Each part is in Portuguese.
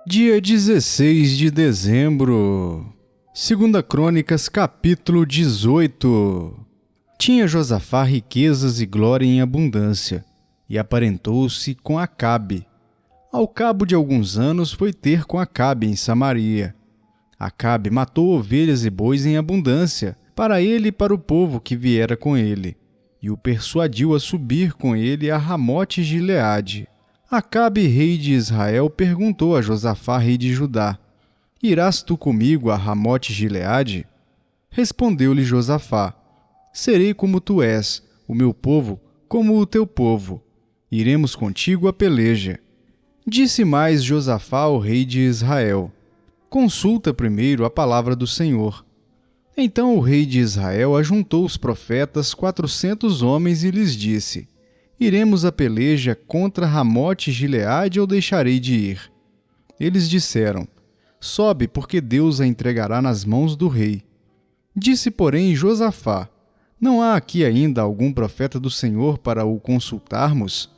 Dia 16 de dezembro. 2 Crônicas, capítulo 18. Tinha Josafá riquezas e glória em abundância, e aparentou-se com Acabe. Ao cabo de alguns anos foi ter com Acabe em Samaria. Acabe matou ovelhas e bois em abundância, para ele e para o povo que viera com ele, e o persuadiu a subir com ele a Ramote-Gileade. Acabe, rei de Israel, perguntou a Josafá, rei de Judá: Irás tu comigo a Ramote-Gileade? Respondeu-lhe Josafá: Serei como tu és, o meu povo como o teu povo. Iremos contigo à peleja. Disse mais Josafá ao rei de Israel: Consulta primeiro a palavra do Senhor. Então o rei de Israel ajuntou os profetas 400 homens e lhes disse: Iremos à peleja contra Ramote-Gileade ou deixarei de ir? Eles disseram: Sobe, porque Deus a entregará nas mãos do rei. Disse, porém, Josafá: Não há aqui ainda algum profeta do Senhor para o consultarmos?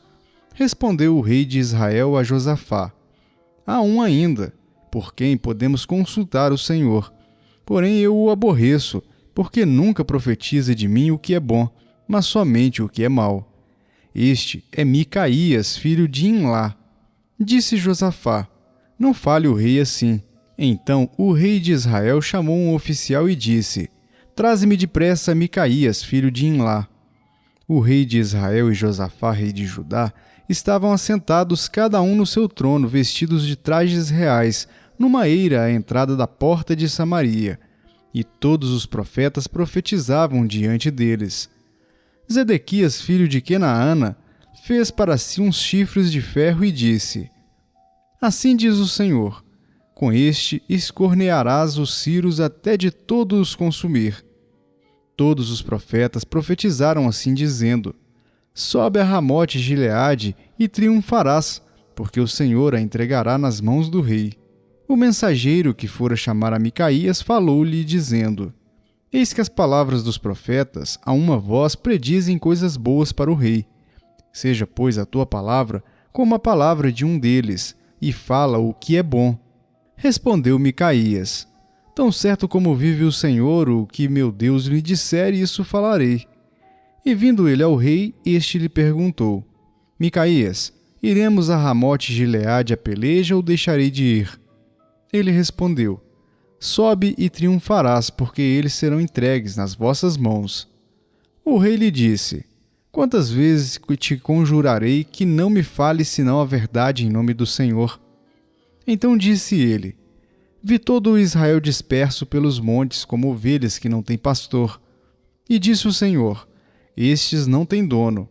Respondeu o rei de Israel a Josafá: Há um ainda, por quem podemos consultar o Senhor. Porém eu o aborreço, porque nunca profetiza de mim o que é bom, mas somente o que é mau. Este é Micaías, filho de Imlá. Disse Josafá: Não fale o rei assim. Então o rei de Israel chamou um oficial e disse: Traze-me depressa Micaías, filho de Imlá. O rei de Israel e Josafá, rei de Judá, estavam assentados cada um no seu trono, vestidos de trajes reais, numa eira à entrada da porta de Samaria. E todos os profetas profetizavam diante deles. Zedequias, filho de Kenaana, fez para si uns chifres de ferro e disse: Assim diz o Senhor: Com este escornearás os ciros até de todos os consumir. Todos os profetas profetizaram assim, dizendo: Sobe a Ramote-Gileade e triunfarás, porque o Senhor a entregará nas mãos do rei. O mensageiro que fora chamar a Micaías falou-lhe, dizendo: Eis que as palavras dos profetas, a uma voz, predizem coisas boas para o rei. Seja, pois, a tua palavra como a palavra de um deles, e fala o que é bom. Respondeu Micaías: Tão certo como vive o Senhor, o que meu Deus lhe disser, isso falarei. E vindo ele ao rei, este lhe perguntou: Micaías, iremos a Ramote-Gileade a peleja ou deixarei de ir? Ele respondeu: Sobe e triunfarás, porque eles serão entregues nas vossas mãos. O rei lhe disse: Quantas vezes te conjurarei que não me fales senão a verdade em nome do Senhor? Então disse ele: Vi todo o Israel disperso pelos montes como ovelhas que não têm pastor. E disse o Senhor: Estes não têm dono.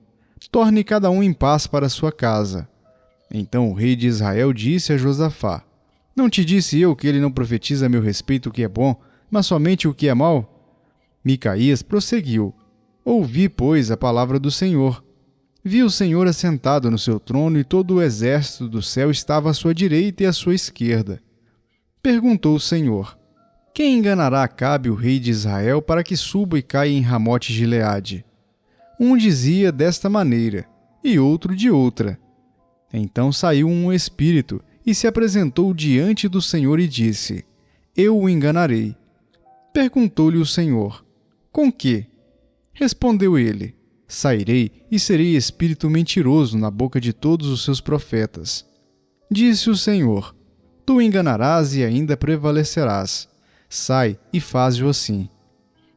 Torne cada um em paz para sua casa. Então o rei de Israel disse a Josafá: Não te disse eu que ele não profetiza a meu respeito o que é bom, mas somente o que é mau? Micaías prosseguiu: Ouvi, pois, a palavra do Senhor. Vi o Senhor assentado no seu trono e todo o exército do céu estava à sua direita e à sua esquerda. Perguntou o Senhor: Quem enganará Acabe, o rei de Israel, para que suba e caia em Ramote-Gileade? Um dizia desta maneira, e outro de outra. Então saiu um espírito e se apresentou diante do Senhor e disse: Eu o enganarei. Perguntou-lhe o Senhor: Com que? Respondeu ele: Sairei e serei espírito mentiroso na boca de todos os seus profetas. Disse o Senhor: Tu enganarás e ainda prevalecerás. Sai e faze-o assim.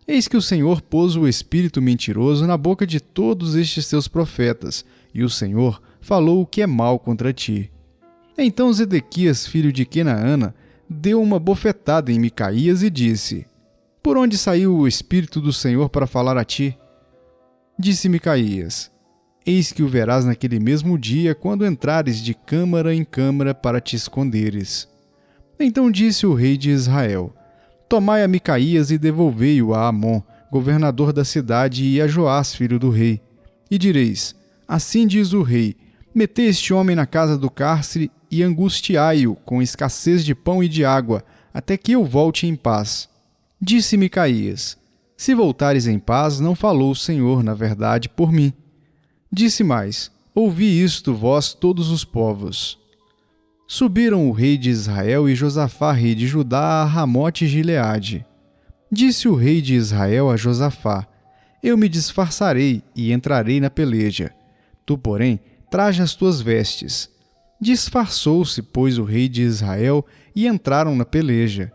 Eis que o Senhor pôs o espírito mentiroso na boca de todos estes teus profetas, e o Senhor falou o que é mal contra ti. Então Zedequias, filho de Kenaana, deu uma bofetada em Micaías e disse: Por onde saiu o Espírito do Senhor para falar a ti? Disse Micaías: Eis que o verás naquele mesmo dia, quando entrares de câmara em câmara para te esconderes. Então disse o rei de Israel: Tomai a Micaías e devolvei-o a Amon, governador da cidade, e a Joás, filho do rei. E direis: Assim diz o rei: Metei este homem na casa do cárcere e angustiai-o com escassez de pão e de água, até que eu volte em paz. Disse Micaías: Se voltares em paz, não falou o Senhor, na verdade, por mim. Disse mais: Ouvi isto, vós todos os povos. Subiram o rei de Israel e Josafá, rei de Judá, a Ramote Gileade. Disse o rei de Israel a Josafá: Eu me disfarçarei e entrarei na peleja. Tu, porém, traja as tuas vestes. Disfarçou-se, pois, o rei de Israel e entraram na peleja.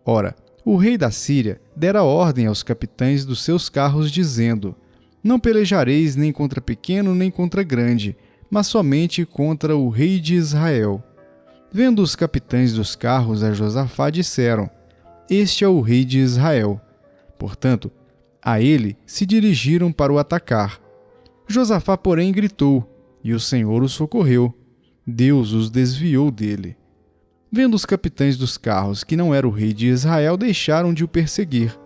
Ora, o rei da Síria dera ordem aos capitães dos seus carros, dizendo: Não pelejareis nem contra pequeno nem contra grande, mas somente contra o rei de Israel. Vendo os capitães dos carros a Josafá, disseram: Este é o rei de Israel. Portanto, a ele se dirigiram para o atacar. Josafá, porém, gritou, e o Senhor o socorreu. Deus os desviou dele. Vendo os capitães dos carros que não era o rei de Israel, deixaram de o perseguir.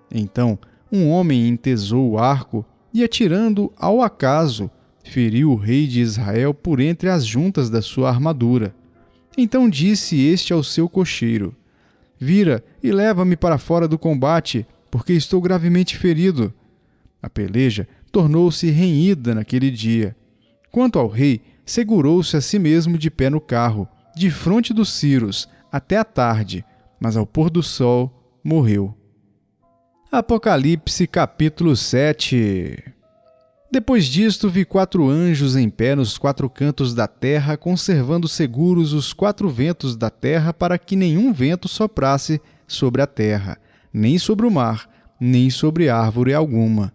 Então, um homem entesou o arco e, atirando ao acaso, feriu o rei de Israel por entre as juntas da sua armadura. Então disse este ao seu cocheiro: Vira e leva-me para fora do combate, porque estou gravemente ferido. A peleja tornou-se renhida naquele dia. Quanto ao rei, segurou-se a si mesmo de pé no carro, defronte dos ciros, até a tarde, mas ao pôr do sol morreu. Apocalipse capítulo 7. Depois disto vi 4 anjos em pé nos 4 cantos da terra, conservando seguros os 4 ventos da terra, para que nenhum vento soprasse sobre a terra, nem sobre o mar, nem sobre árvore alguma.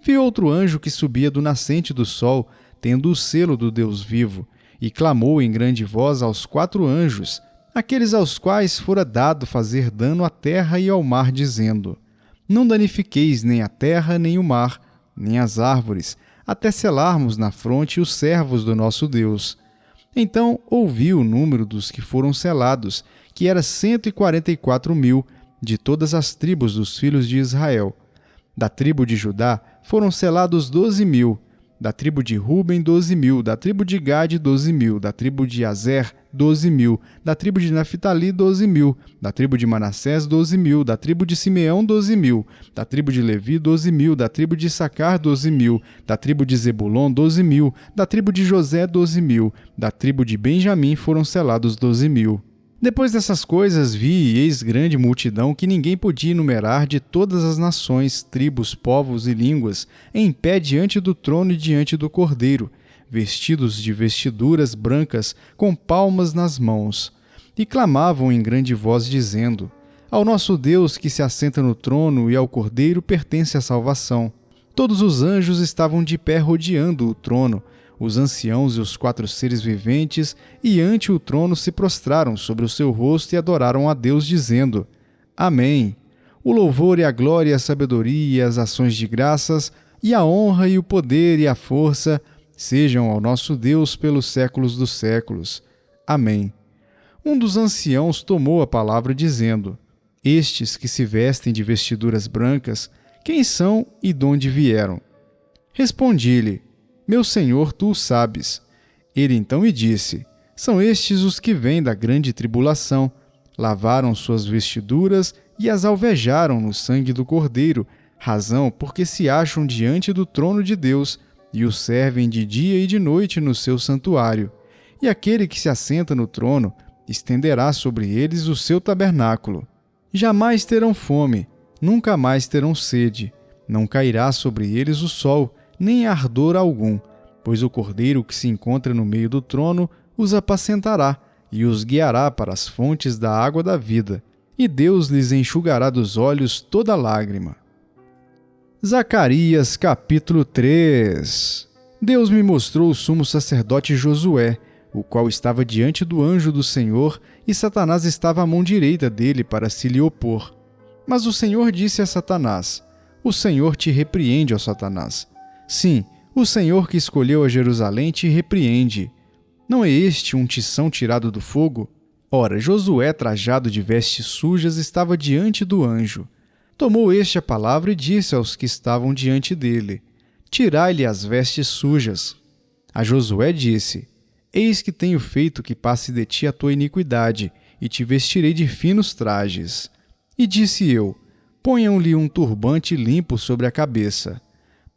Vi outro anjo que subia do nascente do sol, tendo o selo do Deus vivo, e clamou em grande voz aos 4 anjos, aqueles aos quais fora dado fazer dano à terra e ao mar, dizendo: Não danifiqueis nem a terra, nem o mar, nem as árvores, até selarmos na fronte os servos do nosso Deus. Então ouvi o número dos que foram selados, que era 144.000, de todas as tribos dos filhos de Israel. Da tribo de Judá foram selados 12.000, da tribo de Ruben 12.000, da tribo de Gade 12.000, da tribo de Azer 12.000, da tribo de Naphtali 12.000, da tribo de Manassés 12.000, da tribo de Simeão 12.000, da tribo de Levi 12.000, da tribo de Issacar 12.000, da tribo de Zebulon 12.000, da tribo de José 12.000, da tribo de Benjamim foram selados 12.000. Depois dessas coisas vi, e eis grande multidão que ninguém podia enumerar, de todas as nações, tribos, povos e línguas, em pé diante do trono e diante do Cordeiro, vestidos de vestiduras brancas, com palmas nas mãos. E clamavam em grande voz, dizendo: Ao nosso Deus que se assenta no trono e ao Cordeiro pertence a salvação. Todos os anjos estavam de pé rodeando o trono, os anciãos e os 4 seres viventes, e ante o trono se prostraram sobre o seu rosto e adoraram a Deus, dizendo: Amém. O louvor e a glória e a sabedoria e as ações de graças, e a honra e o poder e a força sejam ao nosso Deus pelos séculos dos séculos. Amém. Um dos anciãos tomou a palavra, dizendo: Estes que se vestem de vestiduras brancas, quem são e de onde vieram? Respondi-lhe: Meu senhor, tu o sabes. Ele então me disse: São estes os que vêm da grande tribulação. Lavaram suas vestiduras e as alvejaram no sangue do Cordeiro, razão porque se acham diante do trono de Deus e o servem de dia e de noite no seu santuário. E aquele que se assenta no trono estenderá sobre eles o seu tabernáculo. Jamais terão fome, nunca mais terão sede. Não cairá sobre eles o sol, nem ardor algum, pois o Cordeiro que se encontra no meio do trono os apacentará e os guiará para as fontes da água da vida, e Deus lhes enxugará dos olhos toda lágrima. Zacarias capítulo 3. Deus me mostrou o sumo sacerdote Josué, o qual estava diante do anjo do Senhor, e Satanás estava à mão direita dele para se lhe opor. Mas o Senhor disse a Satanás: O Senhor te repreende, ó Satanás. Sim, o Senhor que escolheu a Jerusalém te repreende. Não é este um tição tirado do fogo? Ora, Josué, trajado de vestes sujas, estava diante do anjo. Tomou este a palavra e disse aos que estavam diante dele: Tirai-lhe as vestes sujas. A Josué disse: Eis que tenho feito que passe de ti a tua iniquidade, e te vestirei de finos trajes. E disse eu: Ponham-lhe um turbante limpo sobre a cabeça.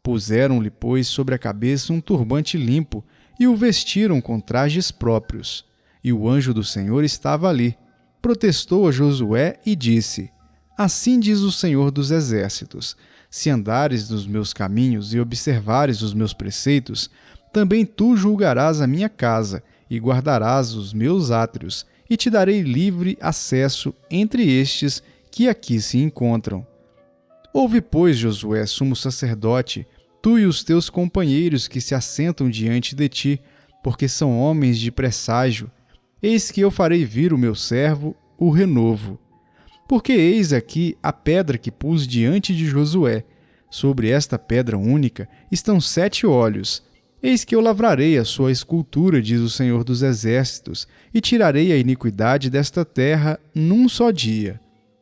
Puseram-lhe, pois, sobre a cabeça um turbante limpo, e o vestiram com trajes próprios. e o anjo do Senhor estava ali. Protestou a Josué e disse: Assim diz o Senhor dos Exércitos: se andares nos meus caminhos e observares os meus preceitos, também tu julgarás a minha casa e guardarás os meus átrios, e te darei livre acesso entre estes que aqui se encontram. Ouve, pois, Josué, sumo sacerdote, tu e os teus companheiros que se assentam diante de ti, porque são homens de presságio. Eis que eu farei vir o meu servo, o renovo. Porque eis aqui a pedra que pus diante de Josué. Sobre esta pedra única estão 7 olhos. Eis que eu lavrarei a sua escultura, diz o Senhor dos Exércitos, e tirarei a iniquidade desta terra num só dia.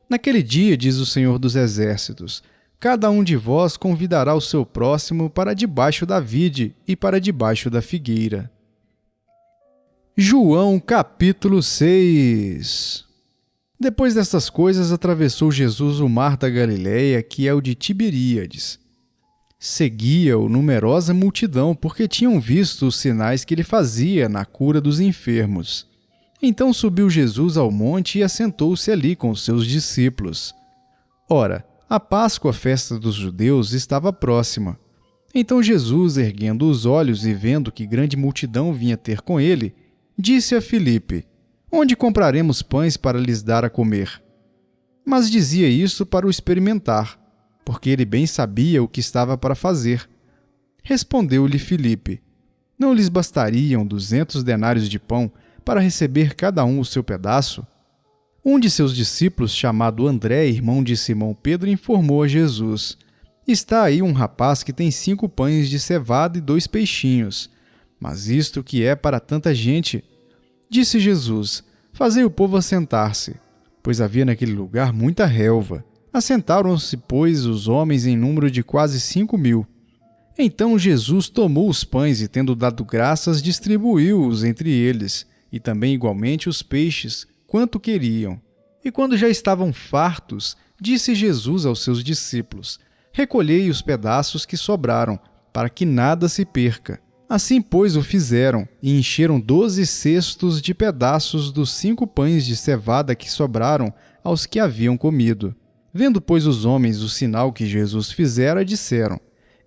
Naquele dia, diz o Senhor dos Exércitos, cada um de vós convidará o seu próximo para debaixo da vide e para debaixo da figueira. João capítulo 6. Depois destas coisas, atravessou Jesus o mar da Galileia, que é o de Tiberíades. Seguia-o numerosa multidão, porque tinham visto os sinais que ele fazia na cura dos enfermos. Então subiu Jesus ao monte e assentou-se ali com os seus discípulos. Ora, a Páscoa, a festa dos judeus, estava próxima. Então Jesus, erguendo os olhos e vendo que grande multidão vinha ter com ele, disse a Filipe: Onde compraremos pães para lhes dar a comer? Mas dizia isso para o experimentar, porque ele bem sabia o que estava para fazer. Respondeu-lhe Filipe: Não lhes bastariam 200 denários de pão para receber cada um o seu pedaço? Um de seus discípulos, chamado André, irmão de Simão Pedro, informou a Jesus: Está aí um rapaz que tem 5 pães de cevada e 2 peixinhos. Mas isto que é para tanta gente? Disse Jesus: Fazei o povo assentar-se, pois havia naquele lugar muita relva. Assentaram-se, pois, os homens em número de quase 5.000. Então Jesus tomou os pães e, tendo dado graças, distribuiu-os entre eles, e também igualmente os peixes, quanto queriam. E quando já estavam fartos, disse Jesus aos seus discípulos: Recolhei os pedaços que sobraram, para que nada se perca. Assim, pois, o fizeram, e encheram 12 cestos de pedaços dos 5 pães de cevada que sobraram aos que haviam comido. Vendo, pois, os homens o sinal que Jesus fizera, disseram: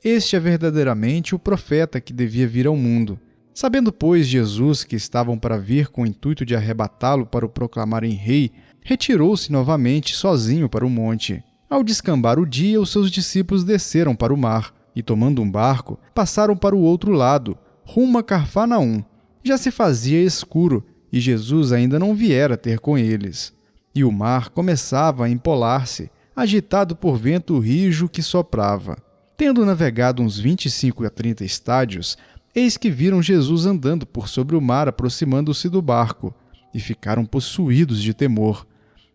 Este é verdadeiramente o profeta que devia vir ao mundo. Sabendo, pois, Jesus que estavam para vir com o intuito de arrebatá-lo para o proclamarem rei, retirou-se novamente sozinho para o monte. Ao descambar o dia, os seus discípulos desceram para o mar, e tomando um barco, passaram para o outro lado, rumo a Cafarnaum. Já se fazia escuro, e Jesus ainda não viera ter com eles. E o mar começava a empolar-se, agitado por vento rijo que soprava. Tendo navegado uns 25 a 30 estádios, eis que viram Jesus andando por sobre o mar, aproximando-se do barco, e ficaram possuídos de temor.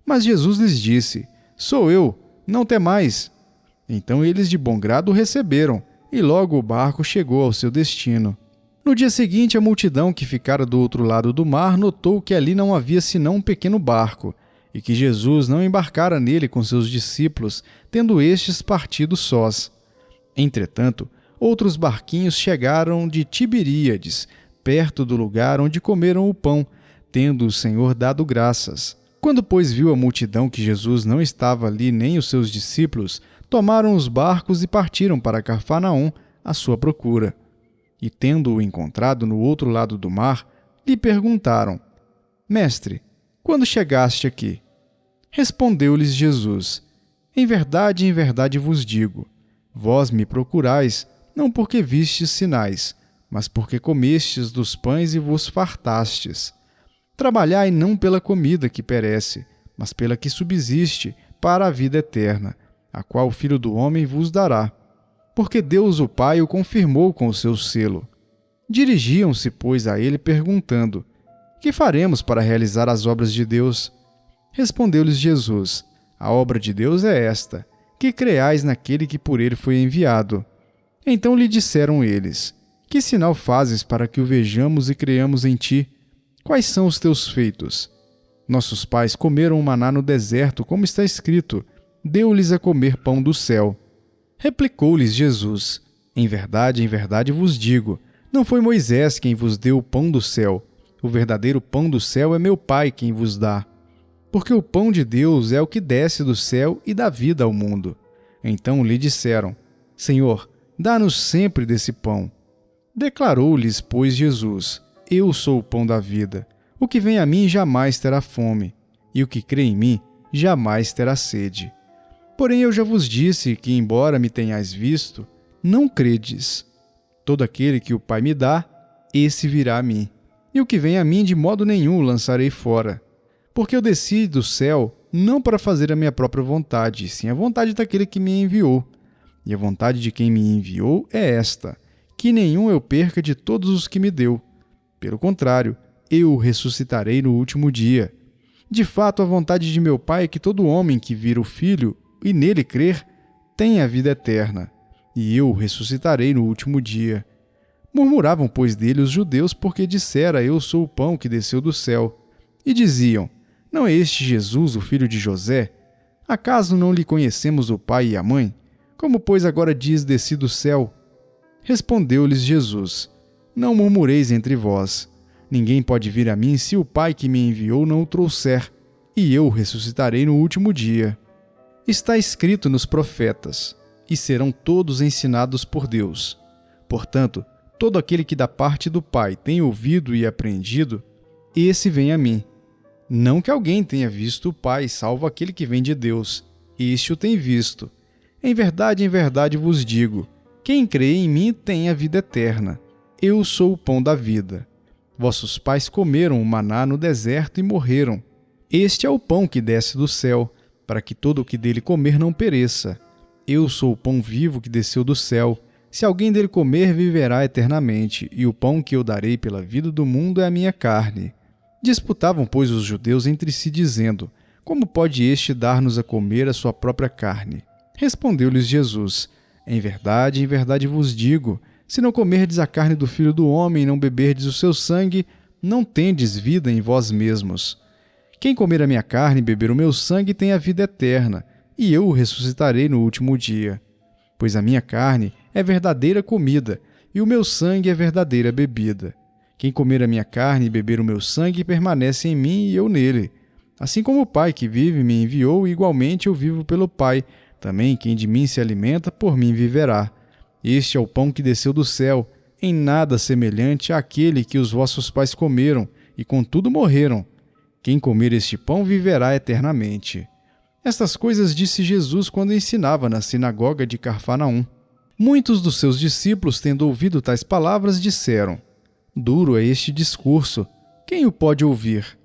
Mas Jesus lhes disse: Sou eu, não temais. Então eles de bom grado o receberam, e logo o barco chegou ao seu destino. No dia seguinte, a multidão que ficara do outro lado do mar notou que ali não havia senão um pequeno barco, e que Jesus não embarcara nele com seus discípulos, tendo estes partido sós. Entretanto, outros barquinhos chegaram de Tiberíades, perto do lugar onde comeram o pão, tendo o Senhor dado graças. Quando, pois, viu a multidão que Jesus não estava ali nem os seus discípulos, tomaram os barcos e partiram para Cafarnaum à sua procura. E, tendo-o encontrado no outro lado do mar, lhe perguntaram: Mestre, quando chegaste aqui? Respondeu-lhes Jesus: em verdade vos digo, vós me procurais, não porque vistes sinais, mas porque comestes dos pães e vos fartastes. Trabalhai não pela comida que perece, mas pela que subsiste para a vida eterna, a qual o Filho do Homem vos dará. Porque Deus o Pai o confirmou com o seu selo. Dirigiam-se, pois, a ele perguntando: que faremos para realizar as obras de Deus? Respondeu-lhes Jesus: a obra de Deus é esta, que creais naquele que por ele foi enviado. Então lhe disseram eles: que sinal fazes para que o vejamos e creiamos em ti? Quais são os teus feitos? Nossos pais comeram o maná no deserto, como está escrito: deu-lhes a comer pão do céu. Replicou-lhes Jesus: em verdade vos digo, não foi Moisés quem vos deu o pão do céu. O verdadeiro pão do céu é meu Pai quem vos dá. Porque o pão de Deus é o que desce do céu e dá vida ao mundo. Então lhe disseram: Senhor, dá-nos sempre desse pão. Declarou-lhes, pois, Jesus: Eu sou o pão da vida. O que vem a mim jamais terá fome, e o que crê em mim jamais terá sede. Porém eu já vos disse que, embora me tenhais visto, não credes. Todo aquele que o Pai me dá, esse virá a mim. E o que vem a mim de modo nenhum o lançarei fora. Porque eu desci do céu não para fazer a minha própria vontade, sim a vontade daquele que me enviou. E a vontade de quem me enviou é esta, que nenhum eu perca de todos os que me deu. Pelo contrário, eu o ressuscitarei no último dia. De fato, a vontade de meu Pai é que todo homem que vir o Filho e nele crer, tenha a vida eterna, e eu o ressuscitarei no último dia. Murmuravam, pois, dele os judeus, porque dissera: Eu sou o pão que desceu do céu. E diziam: Não é este Jesus, o filho de José? Acaso não lhe conhecemos o pai e a mãe? Como, pois, agora diz: Desci do céu? Respondeu-lhes Jesus: Não murmureis entre vós. Ninguém pode vir a mim se o Pai que me enviou não o trouxer, e eu o ressuscitarei no último dia. Está escrito nos profetas: E serão todos ensinados por Deus. Portanto, todo aquele que da parte do Pai tem ouvido e aprendido, esse vem a mim. Não que alguém tenha visto o Pai, salvo aquele que vem de Deus. Este o tem visto. Em verdade vos digo: quem crê em mim tem a vida eterna. Eu sou o pão da vida. Vossos pais comeram o maná no deserto e morreram. Este é o pão que desce do céu, para que todo o que dele comer não pereça. Eu sou o pão vivo que desceu do céu. Se alguém dele comer, viverá eternamente, e o pão que eu darei pela vida do mundo é a minha carne. Disputavam, pois, os judeus entre si, dizendo: Como pode este dar-nos a comer a sua própria carne? Respondeu-lhes Jesus: Em verdade vos digo, se não comerdes a carne do Filho do Homem e não beberdes o seu sangue, não tendes vida em vós mesmos. Quem comer a minha carne e beber o meu sangue tem a vida eterna, e eu o ressuscitarei no último dia. Pois a minha carne é verdadeira comida, e o meu sangue é verdadeira bebida. Quem comer a minha carne e beber o meu sangue permanece em mim e eu nele. Assim como o Pai que vive me enviou, igualmente eu vivo pelo Pai. Também quem de mim se alimenta, por mim viverá. Este é o pão que desceu do céu, em nada semelhante àquele que os vossos pais comeram, e contudo morreram. Quem comer este pão viverá eternamente. Estas coisas disse Jesus quando ensinava na sinagoga de Cafarnaum. Muitos dos seus discípulos, tendo ouvido tais palavras, disseram: Duro é este discurso, quem o pode ouvir?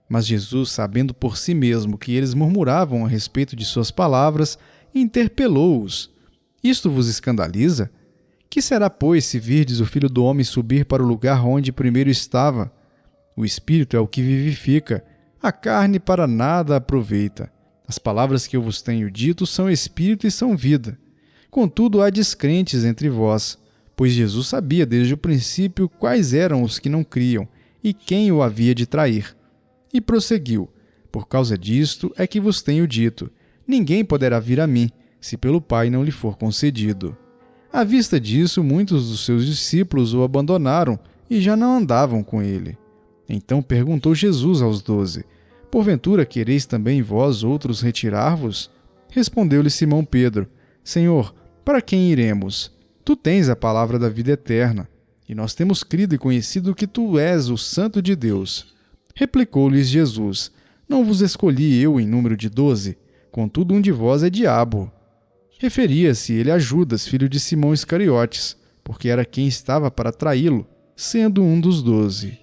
Mas Jesus, sabendo por si mesmo que eles murmuravam a respeito de suas palavras, interpelou-os: Isto vos escandaliza? Que será, pois, se virdes o Filho do Homem subir para o lugar onde primeiro estava? O Espírito é o que vivifica, a carne para nada aproveita. As palavras que eu vos tenho dito são Espírito e são vida. Contudo, há descrentes entre vós, pois Jesus sabia desde o princípio quais eram os que não criam e quem o havia de trair. E prosseguiu: Por causa disto é que vos tenho dito: ninguém poderá vir a mim, se pelo Pai não lhe for concedido. À vista disso, muitos dos seus discípulos o abandonaram e já não andavam com ele. Então perguntou Jesus aos 12: Porventura quereis também vós outros retirar-vos? Respondeu-lhe Simão Pedro: Senhor, para quem iremos? Tu tens a palavra da vida eterna, e nós temos crido e conhecido que tu és o Santo de Deus. Replicou-lhes Jesus: Não vos escolhi eu em número de 12, contudo um de vós é diabo. Referia-se ele a Judas, filho de Simão Iscariotes, porque era quem estava para traí-lo, sendo um dos 12.